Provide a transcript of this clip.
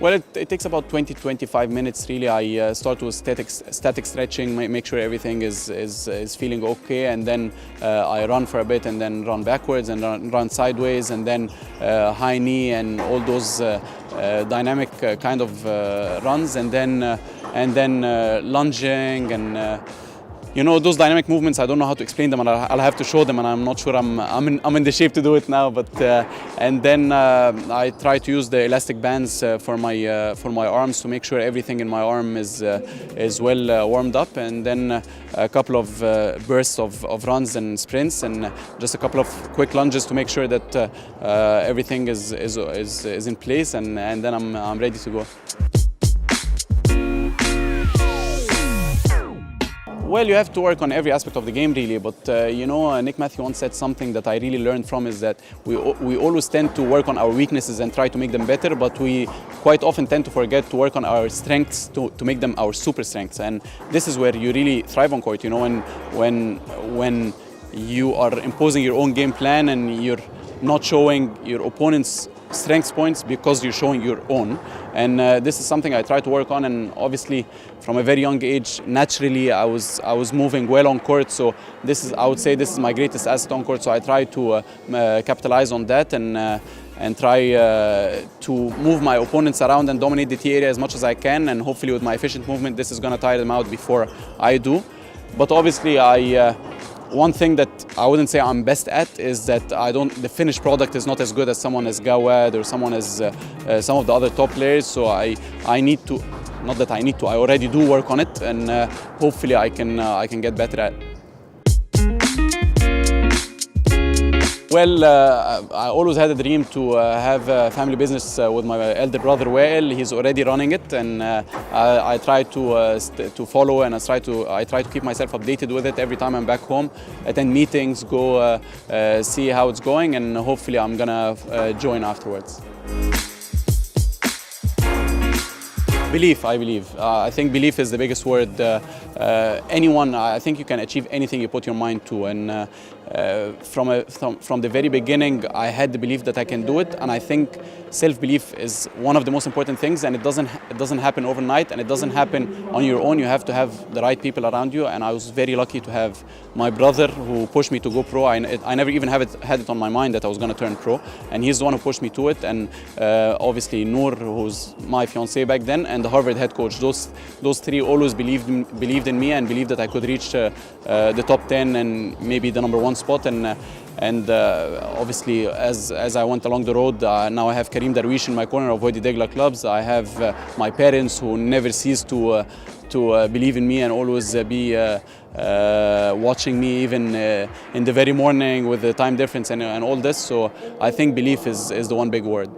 Well, it takes about 20 to 25 minutes really. I start with static stretching, make sure everything is feeling okay, and then I run for a bit and then run backwards and run sideways, and then high knee and all those dynamic kind of runs, and then lunging and you know, those dynamic movements. I don't know how to explain them, and I'll have to show them, and I'm not sure I'm in the shape to do it now. But and then I try to use the elastic bands for my arms to make sure everything in my arm is well warmed up, and then a couple of bursts of runs and sprints, and just a couple of quick lunges to make sure that everything is in place, and then I'm ready to go. Well, you have to work on every aspect of the game really, but you know, Nick Matthew once said something that I really learned from, is that we always tend to work on our weaknesses and try to make them better, but we quite often tend to forget to work on our strengths to make them our super strengths, and this is where you really thrive on court. You know, when you are imposing your own game plan and you're not showing your opponent's strengths points because you're showing your own, and this is something I try to work on. And obviously from a very young age, naturally I was moving well on court, so I would say this is my greatest asset on court, so I try to capitalize on that and try to move my opponents around and dominate the tee area as much as I can, and hopefully with my efficient movement this is going to tire them out before I do. But obviously one thing that I wouldn't say I'm best at is that the finished product is not as good as someone as Gawad or someone as some of the other top players. So I need to, not that I need to, I already do work on it, and hopefully I can get better at it. Well, I always had a dream to have a family business with my elder brother Wael. He's already running it, and I try to follow, and I try to keep myself updated with it every time I'm back home. Attend meetings, go see how it's going, and hopefully I'm gonna join afterwards. Belief, I believe. I think belief is the biggest word. I think you can achieve anything you put your mind to, and from the very beginning I had the belief that I can do it, and I think self-belief is one of the most important things, and it doesn't happen overnight, and it doesn't happen on your own. You have to have the right people around you, and I was very lucky to have my brother who pushed me to go pro. I never even had it on my mind that I was going to turn pro, and he's the one who pushed me to it, and obviously Noor, who's my fiancée back then, and the Harvard head coach. Those three always believed in me and believed that I could reach the top 10 and maybe the #1 spot, and obviously as I went along the road, now I have Karim Darwish in my corner of Wadi Degla clubs. I have my parents who never cease to believe in me and always be watching me even in the very morning with the time difference and all this. So I think belief is the one big word.